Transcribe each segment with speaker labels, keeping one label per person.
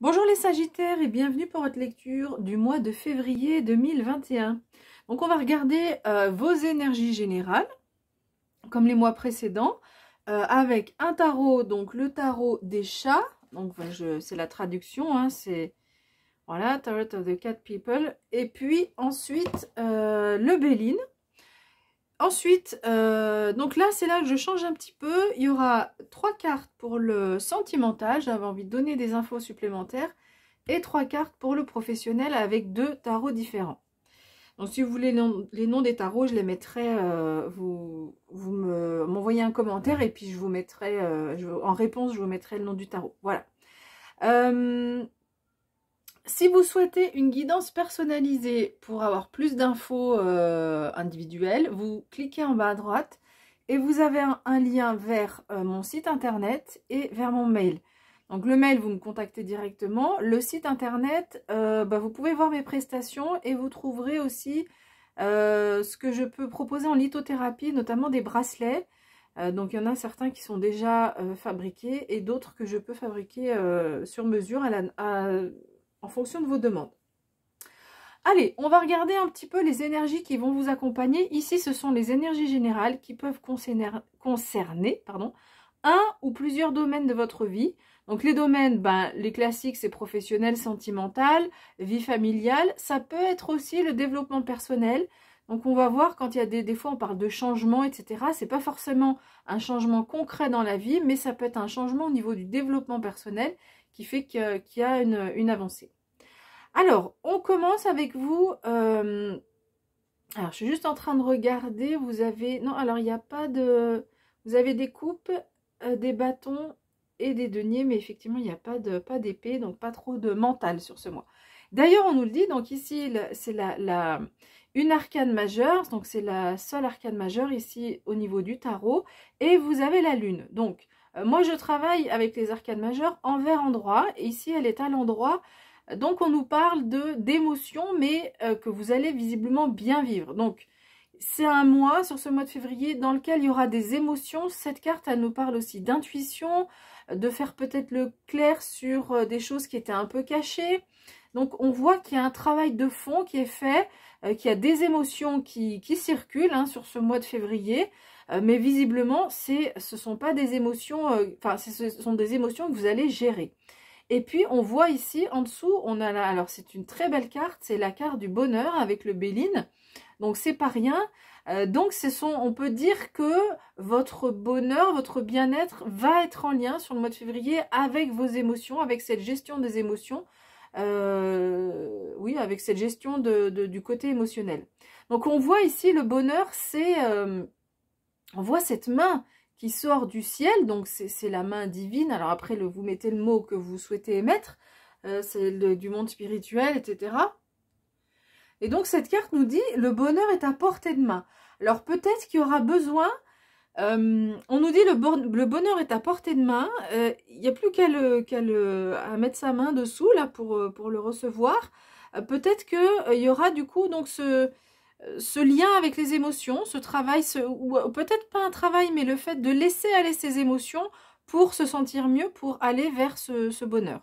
Speaker 1: Bonjour les Sagittaires et bienvenue pour votre lecture du mois de février 2021. Donc on va regarder vos énergies générales, comme les mois précédents, avec un tarot, donc le tarot des chats. Donc c'est la traduction, hein, c'est voilà, Tarot of the Cat People. Et puis ensuite le Béline. Ensuite, donc là, c'est là que je change un petit peu. Il y aura 3 cartes pour le sentimental. J'avais envie de donner des infos supplémentaires. Et 3 cartes pour le professionnel avec 2 tarots différents. Donc si vous voulez les noms des tarots, je les mettrai, vous m'envoyez un commentaire et puis je vous mettrai, en réponse, je vous mettrai le nom du tarot. Voilà. Si vous souhaitez une guidance personnalisée pour avoir plus d'infos individuelles, vous cliquez en bas à droite et vous avez un lien vers mon site internet et vers mon mail. Donc le mail, vous me contactez directement. Le site internet, vous pouvez voir mes prestations et vous trouverez aussi ce que je peux proposer en lithothérapie, notamment des bracelets. Donc il y en a certains qui sont déjà fabriqués et d'autres que je peux fabriquer sur mesure en fonction de vos demandes. Allez, on va regarder un petit peu les énergies qui vont vous accompagner. Ici, ce sont les énergies générales qui peuvent concerner un ou plusieurs domaines de votre vie. Donc les domaines, les classiques, c'est professionnel, sentimental, vie familiale. Ça peut être aussi le développement personnel. Donc on va voir quand il y a des fois on parle de changement, etc. C'est pas forcément un changement concret dans la vie, mais ça peut être un changement au niveau du développement personnel qui fait qu'il y a une avancée. Alors, on commence avec vous. Alors, je suis juste en train de regarder. Vous avez... Non, alors, il n'y a pas de... Vous avez des coupes, des bâtons et des deniers, mais effectivement, il n'y a pas d'épée, donc pas trop de mental sur ce mois. D'ailleurs, on nous le dit, donc ici, c'est une arcane majeure, donc c'est la seule arcane majeure ici au niveau du tarot, et vous avez la lune. Donc, moi, je travaille avec les arcanes majeures envers endroit, et ici, elle est à l'endroit. Donc, on nous parle d'émotions, mais que vous allez visiblement bien vivre. Donc, c'est un mois, sur ce mois de février, dans lequel il y aura des émotions. Cette carte, elle nous parle aussi d'intuition, de faire peut-être le clair sur des choses qui étaient un peu cachées. Donc, on voit qu'il y a un travail de fond qui est fait, qu'il y a des émotions qui circulent sur ce mois de février. Mais visiblement, ce sont pas des émotions, ce sont des émotions que vous allez gérer. Et puis, on voit ici, en dessous, on a là, alors c'est une très belle carte, c'est la carte du bonheur avec le Béline. Donc, c'est pas rien. Donc, on peut dire que votre bonheur, votre bien-être va être en lien sur le mois de février avec vos émotions, avec cette gestion des émotions. Oui, avec cette gestion du côté émotionnel. Donc, on voit ici le bonheur, on voit cette main qui sort du ciel, donc c'est la main divine. Alors après, vous mettez le mot que vous souhaitez émettre, c'est du monde spirituel, etc. Et donc cette carte nous dit, le bonheur est à portée de main. Alors peut-être qu'il y aura besoin, on nous dit le bonheur est à portée de main, il n'y a plus qu'à mettre sa main dessous là pour le recevoir. Peut-être qu'il y aura du coup donc ce lien avec les émotions, ce travail, ou peut-être pas un travail, mais le fait de laisser aller ses émotions pour se sentir mieux, pour aller vers ce bonheur.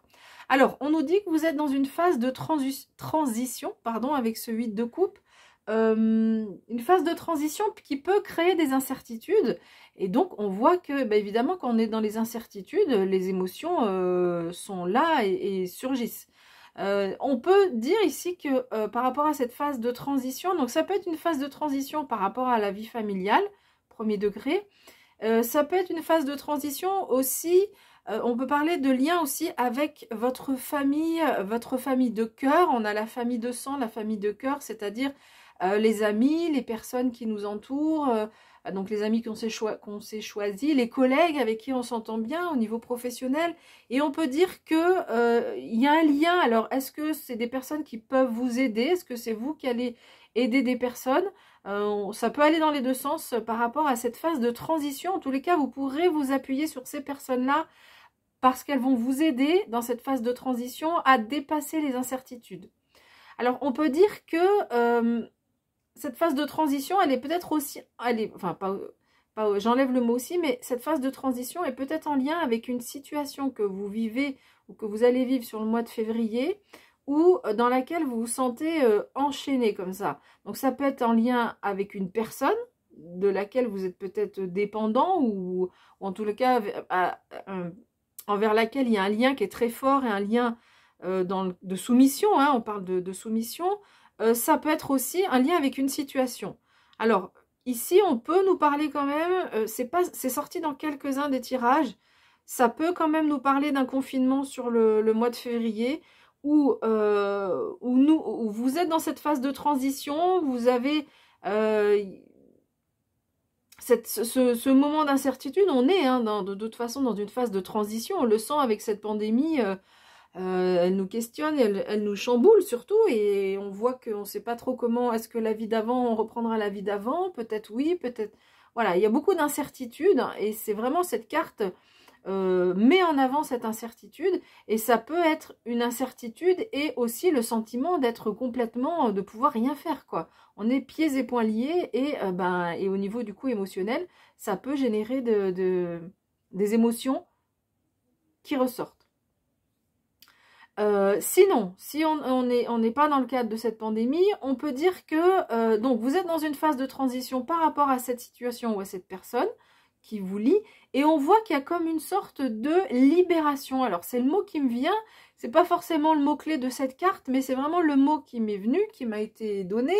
Speaker 1: Alors, on nous dit que vous êtes dans une phase de transition, avec ce 8 de coupe, une phase de transition qui peut créer des incertitudes. Et donc, on voit que, évidemment, quand on est dans les incertitudes, les émotions sont là et surgissent. On peut dire ici que par rapport à cette phase de transition, donc ça peut être une phase de transition par rapport à la vie familiale, premier degré, ça peut être une phase de transition aussi, on peut parler de lien aussi avec votre famille de cœur. On a la famille de sang, la famille de cœur, c'est-à-dire les amis, les personnes qui nous entourent, donc les amis qu'on s'est choisis, les collègues avec qui on s'entend bien au niveau professionnel. Et on peut dire que il y a un lien. Alors, est-ce que c'est des personnes qui peuvent vous aider? Est-ce que c'est vous qui allez aider des personnes? Ça peut aller dans les deux sens par rapport à cette phase de transition. En tous les cas, vous pourrez vous appuyer sur ces personnes-là parce qu'elles vont vous aider dans cette phase de transition à dépasser les incertitudes. Alors, on peut dire que cette phase de transition, elle est peut-être aussi, j'enlève le mot aussi, mais cette phase de transition est peut-être en lien avec une situation que vous vivez ou que vous allez vivre sur le mois de février, ou dans laquelle vous vous sentez enchaîné comme ça. Donc ça peut être en lien avec une personne de laquelle vous êtes peut-être dépendant, ou en tout cas envers laquelle il y a un lien qui est très fort, et un lien de soumission, hein, on parle de soumission. Ça peut être aussi un lien avec une situation. Alors, ici, on peut nous parler quand même, c'est sorti dans quelques-uns des tirages, ça peut quand même nous parler d'un confinement sur le mois de février, où vous êtes dans cette phase de transition, vous avez ce moment d'incertitude. On est de toute façon dans une phase de transition, on le sent avec cette pandémie. Elle nous questionne, elle nous chamboule surtout, et on voit qu'on ne sait pas trop comment, est-ce que la vie d'avant, on reprendra la vie d'avant, peut-être oui, peut-être... Voilà, il y a beaucoup d'incertitudes, et c'est vraiment cette carte met en avant cette incertitude, et ça peut être une incertitude et aussi le sentiment d'être complètement, de pouvoir rien faire, quoi. On est pieds et poings liés, et au niveau du coup émotionnel, ça peut générer des émotions qui ressortent. Sinon, si on n'est pas dans le cadre de cette pandémie, on peut dire que donc vous êtes dans une phase de transition par rapport à cette situation ou à cette personne qui vous lie, et on voit qu'il y a comme une sorte de libération. Alors c'est le mot qui me vient, c'est pas forcément le mot-clé de cette carte, mais c'est vraiment le mot qui m'est venu, qui m'a été donné.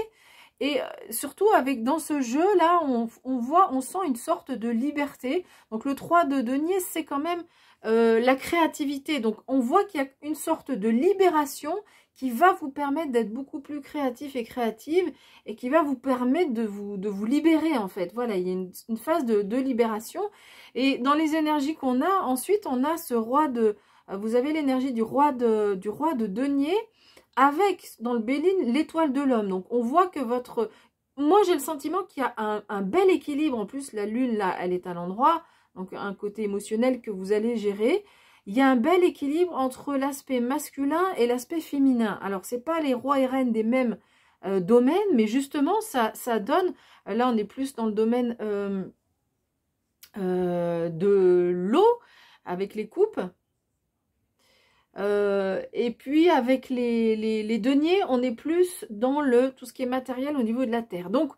Speaker 1: Et surtout dans ce jeu là, on sent une sorte de liberté. Donc le 3 de denier, c'est quand même la créativité. Donc on voit qu'il y a une sorte de libération qui va vous permettre d'être beaucoup plus créatif et créative, et qui va vous permettre de vous libérer en fait. Voilà, il y a une phase de libération. Et dans les énergies qu'on a, ensuite on a ce roi de... Vous avez l'énergie du roi de denier, avec dans le Béline l'étoile de l'homme. Donc on voit que moi j'ai le sentiment qu'il y a un bel équilibre. En plus la lune là, elle est à l'endroit, donc un côté émotionnel que vous allez gérer. Il y a un bel équilibre entre l'aspect masculin et l'aspect féminin. Alors, c'est pas les rois et reines des mêmes domaines, mais justement, ça donne... Là, on est plus dans le domaine de l'eau, avec les coupes. Et puis, avec les deniers, on est plus dans tout ce qui est matériel au niveau de la terre. Donc,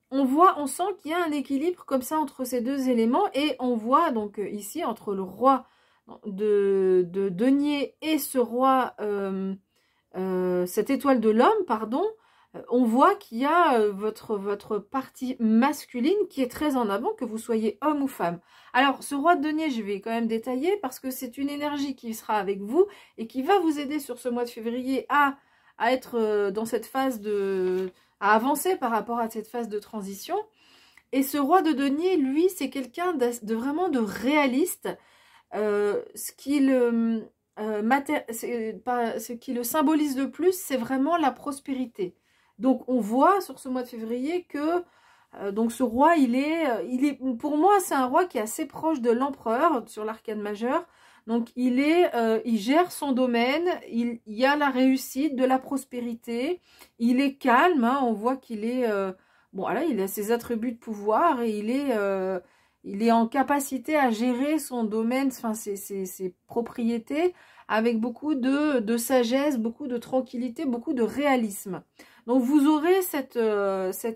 Speaker 1: on sent qu'il y a un équilibre comme ça entre ces deux éléments. Et on voit donc ici, entre le roi de denier et ce roi, cette étoile de l'homme, pardon, on voit qu'il y a votre partie masculine qui est très en avant, que vous soyez homme ou femme. Alors, ce roi de denier, je vais quand même détailler, parce que c'est une énergie qui sera avec vous et qui va vous aider sur ce mois de février à être dans cette phase à avancer par rapport à cette phase de transition. Et ce roi de denier, lui, c'est quelqu'un vraiment de réaliste. Ce qui le symbolise le plus, c'est vraiment la prospérité. Donc on voit sur ce mois de février que donc ce roi, pour moi, c'est un roi qui est assez proche de l'empereur sur l'arcane majeur. Donc il gère son domaine, il y a la réussite, de la prospérité, il est calme, hein, on voit qu'il est bon, voilà, il a ses attributs de pouvoir, et il est en capacité à gérer son domaine, enfin ses propriétés, avec beaucoup de sagesse, beaucoup de tranquillité, beaucoup de réalisme. Donc vous aurez cette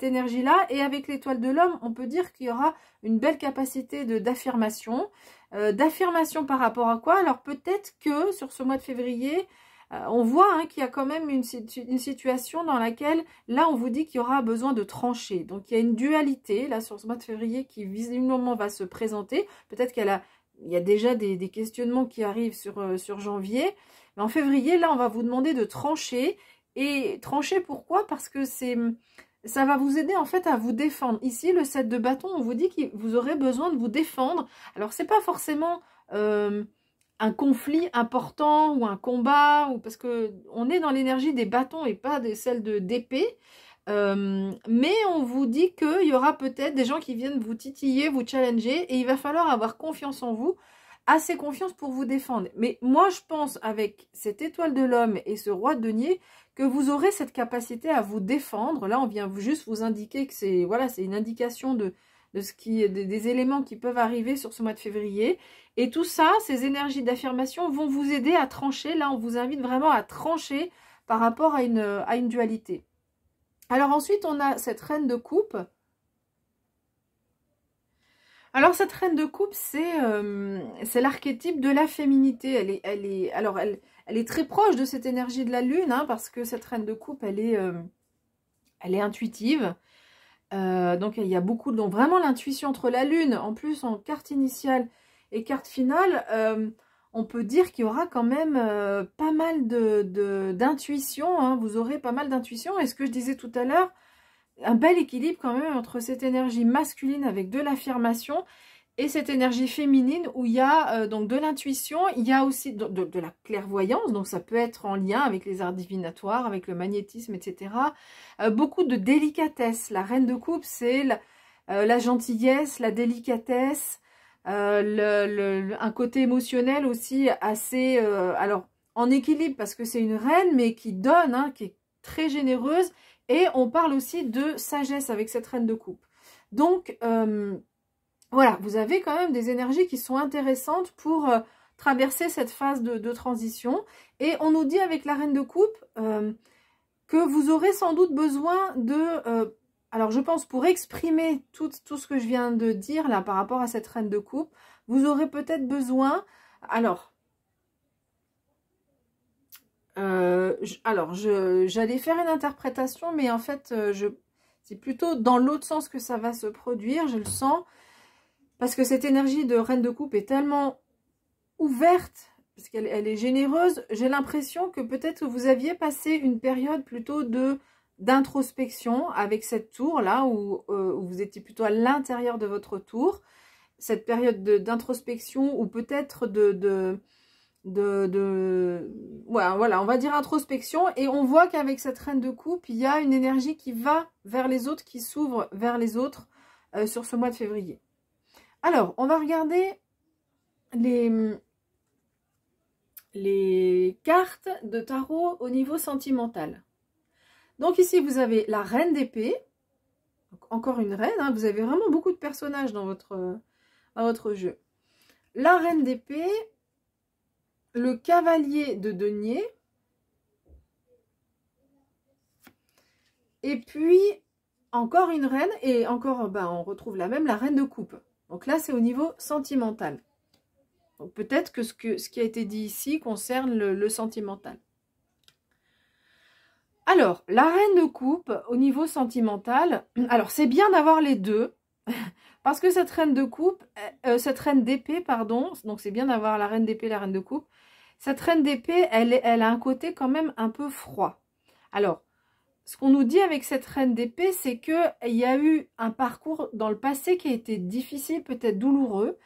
Speaker 1: énergie-là, et avec l'étoile de l'homme, on peut dire qu'il y aura une belle capacité d'affirmation. D'affirmation par rapport à quoi? Alors peut-être que sur ce mois de février, on voit qu'il y a quand même une situation dans laquelle, là, on vous dit qu'il y aura besoin de trancher. Donc, il y a une dualité, là, sur ce mois de février, qui visiblement va se présenter. Peut-être il y a déjà des questionnements qui arrivent sur janvier. Mais en février, là, on va vous demander de trancher. Et trancher, pourquoi? Parce que ça va vous aider, en fait, à vous défendre. Ici, le 7 de bâton, on vous dit que vous aurez besoin de vous défendre. Alors, c'est pas forcément... un conflit important ou un combat, parce que on est dans l'énergie des bâtons et pas celle d'épée, mais on vous dit qu'il y aura peut-être des gens qui viennent vous titiller, vous challenger, et il va falloir avoir confiance en vous, assez confiance pour vous défendre. Mais moi je pense, avec cette étoile de l'homme et ce roi de denier, que vous aurez cette capacité à vous défendre. Là on vient juste vous indiquer que c'est, voilà, c'est une indication des éléments qui peuvent arriver sur ce mois de février. Et tout ça, ces énergies d'affirmation vont vous aider à trancher. Là, on vous invite vraiment à trancher par rapport à une dualité. Alors ensuite, on a cette reine de coupe. Alors cette reine de coupe, c'est l'archétype de la féminité. Elle est très proche de cette énergie de la lune, hein, parce que cette reine de coupe, elle est intuitive. Donc il y a beaucoup donc vraiment l'intuition entre la lune, en plus en carte initiale et carte finale, on peut dire qu'il y aura quand même pas mal d'intuition, hein. Vous aurez pas mal d'intuition, et ce que je disais tout à l'heure, un bel équilibre quand même entre cette énergie masculine avec de l'affirmation et cette énergie féminine où il y a donc de l'intuition, il y a aussi de la clairvoyance, donc ça peut être en lien avec les arts divinatoires, avec le magnétisme, etc. Beaucoup de délicatesse. La reine de coupe, c'est la gentillesse, la délicatesse, un côté émotionnel aussi assez, alors en équilibre parce que c'est une reine, mais qui donne, hein, qui est très généreuse. Et on parle aussi de sagesse avec cette reine de coupe. Donc, voilà, vous avez quand même des énergies qui sont intéressantes pour traverser cette phase de transition. Et on nous dit avec la reine de coupe que vous aurez sans doute besoin de... alors, je pense pour exprimer tout ce que je viens de dire là par rapport à cette reine de coupe, vous aurez peut-être besoin... Alors... j'allais faire une interprétation, mais en fait, c'est plutôt dans l'autre sens que ça va se produire, je le sens, parce que cette énergie de reine de coupe est tellement ouverte, parce qu'elle est généreuse, j'ai l'impression que peut-être vous aviez passé une période plutôt d'introspection avec cette tour-là, où vous étiez plutôt à l'intérieur de votre tour, cette période d'introspection, ou peut-être voilà, on va dire introspection, et on voit qu'avec cette reine de coupe, il y a une énergie qui va vers les autres, qui s'ouvre vers les autres sur ce mois de février. Alors, on va regarder les cartes de tarot au niveau sentimental. Donc ici, vous avez la reine d'épée, encore une reine, hein, vous avez vraiment beaucoup de personnages dans votre jeu. La reine d'épée, le cavalier de denier, et puis encore une reine, et encore, on retrouve la même, la reine de coupe. Donc là, c'est au niveau sentimental. Donc peut-être que ce qui a été dit ici concerne le sentimental. Alors, la reine de coupe, au niveau sentimental, alors c'est bien d'avoir les deux, parce que cette reine de coupe, cette reine d'épée, pardon, donc c'est bien d'avoir la reine d'épée, la reine de coupe. Cette reine d'épée, elle a un côté quand même un peu froid. Alors, ce qu'on nous dit avec cette reine d'épée, c'est qu'il y a eu un parcours dans le passé qui a été difficile, peut-être douloureux,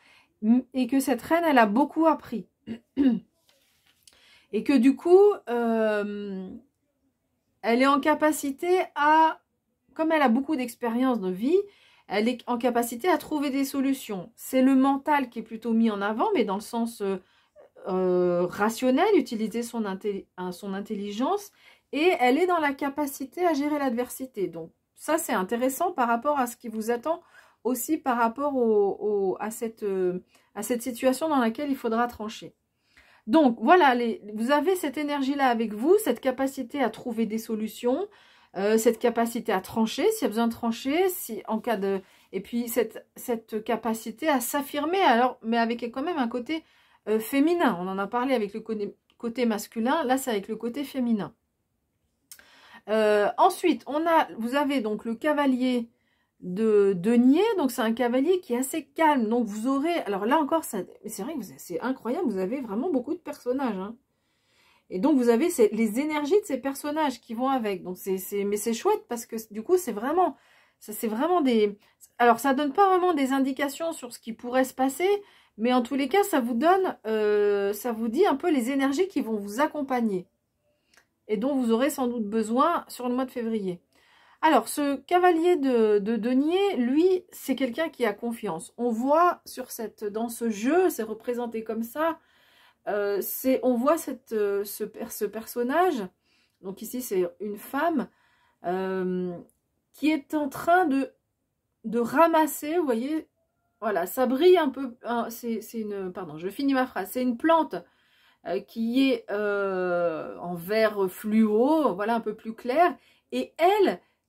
Speaker 1: et que cette reine, elle a beaucoup appris. Et que du coup, elle est en capacité à, comme elle a beaucoup d'expérience de vie, elle est en capacité à trouver des solutions. C'est le mental qui est plutôt mis en avant, mais dans le sens rationnel, utiliser son intelligence, et elle est dans la capacité à gérer l'adversité. Donc ça, c'est intéressant par rapport à ce qui vous attend, aussi par rapport à cette situation dans laquelle il faudra trancher. Donc voilà, vous avez cette énergie-là avec vous, cette capacité à trouver des solutions, cette capacité à trancher, s'il y a besoin de trancher, si en cas de... Et puis cette capacité à s'affirmer, alors, mais avec quand même un côté féminin. On en a parlé avec le côté masculin, là c'est avec le côté féminin. Ensuite, vous avez donc le cavalier de denier, donc c'est un cavalier qui est assez calme, donc vous aurez, alors là encore, c'est vrai que c'est incroyable, vous avez vraiment beaucoup de personnages, hein. Et donc vous avez les énergies de ces personnages qui vont avec, donc mais c'est chouette parce que du coup c'est vraiment des, alors ça donne pas vraiment des indications sur ce qui pourrait se passer, mais en tous les cas ça vous donne, ça vous dit un peu les énergies qui vont vous accompagner et dont vous aurez sans doute besoin sur le mois de février. Alors, ce cavalier de denier, lui, c'est quelqu'un qui a confiance. On voit dans ce jeu, c'est représenté comme ça, on voit ce personnage, donc ici c'est une femme, qui est en train de de ramasser, vous voyez, voilà, ça brille un peu, pardon, je finis ma phrase, c'est une plante qui est en vert fluo, voilà, un peu plus clair, et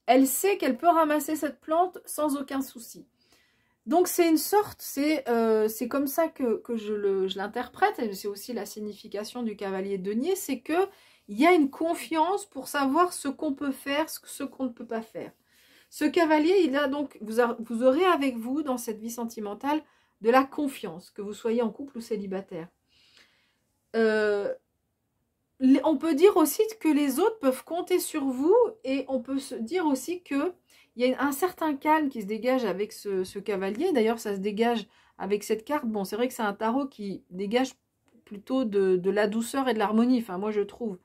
Speaker 1: elle sait qu'elle peut ramasser cette plante sans aucun souci. Donc c'est une sorte, c'est comme ça que je l'interprète, et c'est aussi la signification du cavalier de denier, c'est que il y a une confiance pour savoir ce qu'on peut faire, ce qu'on ne peut pas faire. Ce cavalier, il a donc, vous aurez avec vous dans cette vie sentimentale de la confiance, que vous soyez en couple ou célibataire. On peut dire aussi que les autres peuvent compter sur vous, et on peut se dire aussi que il y a un certain calme qui se dégage avec ce cavalier. D'ailleurs, ça se dégage avec cette carte. Bon, c'est vrai que c'est un tarot qui dégage plutôt de la douceur et de l'harmonie, enfin moi je trouve,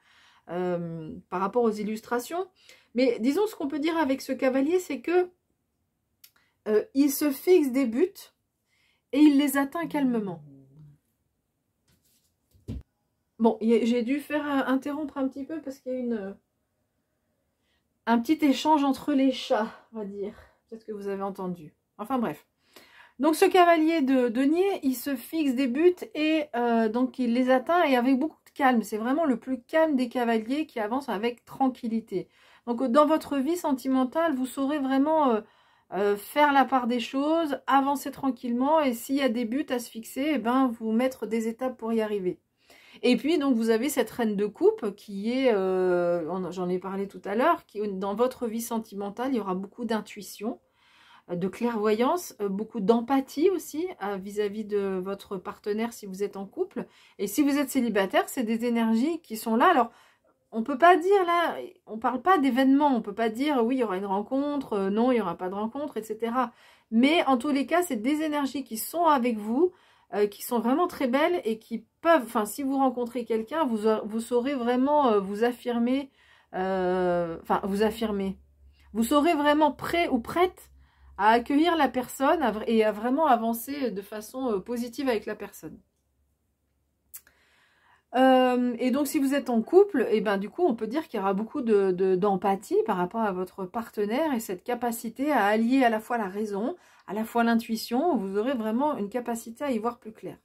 Speaker 1: par rapport aux illustrations. Mais disons, ce qu'on peut dire avec ce cavalier, c'est que il se fixe des buts et il les atteint calmement. Bon, j'ai dû faire interrompre un petit peu parce qu'il y a un petit échange entre les chats, on va dire. Peut-être que vous avez entendu. Enfin bref. Donc ce cavalier de denier, il se fixe des buts et donc il les atteint, et avec beaucoup de calme. C'est vraiment le plus calme des cavaliers qui avance avec tranquillité. Donc dans votre vie sentimentale, vous saurez vraiment faire la part des choses, avancer tranquillement, et s'il y a des buts à se fixer, eh ben, vous mettre des étapes pour y arriver. Et puis, donc, vous avez cette reine de coupe qui est, j'en ai parlé tout à l'heure, qui dans votre vie sentimentale, il y aura beaucoup d'intuition, de clairvoyance, beaucoup d'empathie aussi vis-à-vis de votre partenaire si vous êtes en couple. Et si vous êtes célibataire, c'est des énergies qui sont là. Alors, on peut pas dire là, on parle pas d'événements, on peut pas dire oui, il y aura une rencontre, non, il y aura pas de rencontre, etc. Mais en tous les cas, c'est des énergies qui sont avec vous, qui sont vraiment très belles et qui peuvent, enfin, si vous rencontrez quelqu'un, vous saurez vraiment vous affirmer, vous serez vraiment prêt ou prête à accueillir la personne et à vraiment avancer de façon positive avec la personne. Et donc, si vous êtes en couple, et ben du coup, on peut dire qu'il y aura beaucoup d'empathie par rapport à votre partenaire, et cette capacité à allier à la fois la raison, à la fois l'intuition. Vous aurez vraiment une capacité à y voir plus clair.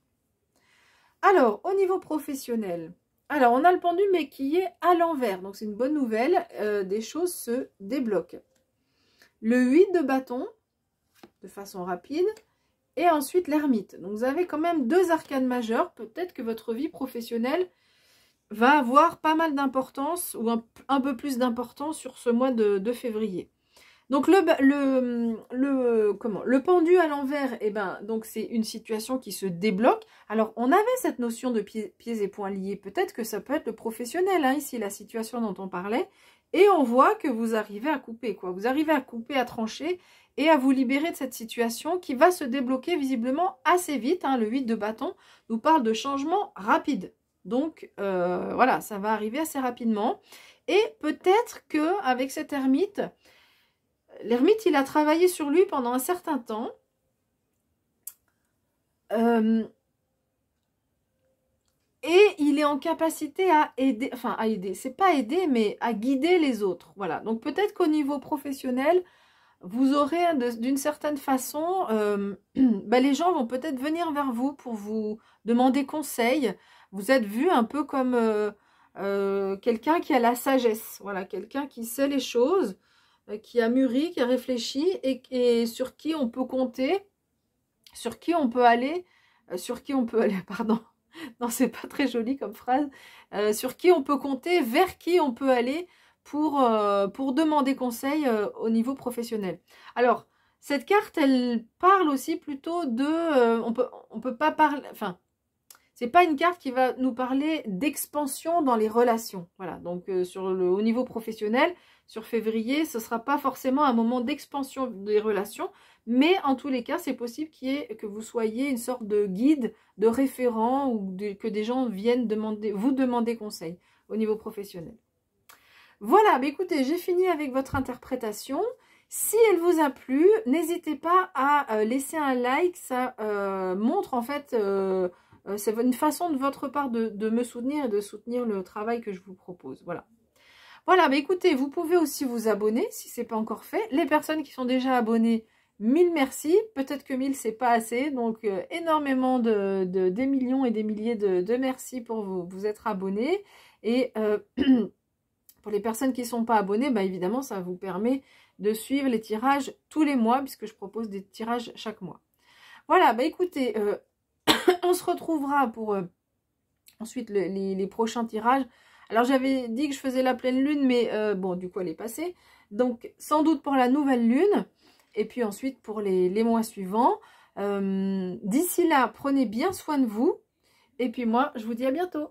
Speaker 1: Alors, au niveau professionnel, alors on a le pendu, mais qui est à l'envers. Donc, c'est une bonne nouvelle. Des choses se débloquent. Le 8 de bâton, de façon rapide. Et ensuite l'ermite. Donc vous avez quand même deux arcanes majeures. Peut-être que votre vie professionnelle va avoir pas mal d'importance, ou un peu plus d'importance sur ce mois de février. Donc le pendu à l'envers, eh ben, donc c'est une situation qui se débloque. Alors on avait cette notion de pieds et poings liés. Peut-être que ça peut être le professionnel, hein, ici la situation dont on parlait. Et on voit que vous arrivez à couper, quoi. Vous arrivez à couper, à trancher, et à vous libérer de cette situation qui va se débloquer visiblement assez vite. Hein. Le 8 de bâton nous parle de changement rapide. Donc, voilà, ça va arriver assez rapidement. Et peut-être qu'avec cet ermite, l'ermite, il a travaillé sur lui pendant un certain temps. Et il est en capacité à aider, enfin à aider, c'est pas aider, mais à guider les autres. Voilà, donc peut-être qu'au niveau professionnel, vous aurez d'une certaine façon, les gens vont peut-être venir vers vous pour vous demander conseil. Vous êtes vu un peu comme quelqu'un qui a la sagesse, voilà, quelqu'un qui sait les choses, qui a mûri, qui a réfléchi, et sur qui on peut compter, sur qui on peut aller, pardon. Non, c'est pas très joli comme phrase. Sur qui on peut compter, vers qui on peut aller pour demander conseil au niveau professionnel. Alors, cette carte, elle parle aussi plutôt de... on peut pas parler... Enfin, c'est pas une carte qui va nous parler d'expansion dans les relations. Voilà, donc au niveau professionnel, sur février, ce sera pas forcément un moment d'expansion des relations, mais en tous les cas, c'est possible que vous soyez une sorte de guide, de référent, ou que des gens viennent vous demander conseil au niveau professionnel. Voilà, bah écoutez, j'ai fini avec votre interprétation. Si elle vous a plu, n'hésitez pas à laisser un like, ça montre en fait... c'est une façon de votre part de me soutenir et de soutenir le travail que je vous propose. Voilà. Voilà, bah écoutez, vous pouvez aussi vous abonner si ce n'est pas encore fait. Les personnes qui sont déjà abonnées, 1000 merci. Peut-être que 1000 c'est pas assez. Donc énormément des millions et des milliers de merci pour vous être abonnés. Et pour les personnes qui ne sont pas abonnées, bah évidemment ça vous permet de suivre les tirages tous les mois, puisque je propose des tirages chaque mois. Voilà, bah écoutez, on se retrouvera pour ensuite les prochains tirages. Alors j'avais dit que je faisais la pleine lune, mais bon, du coup elle est passée. Donc sans doute pour la nouvelle lune, et puis ensuite pour les mois suivants. D'ici là, prenez bien soin de vous. Et puis moi, je vous dis à bientôt.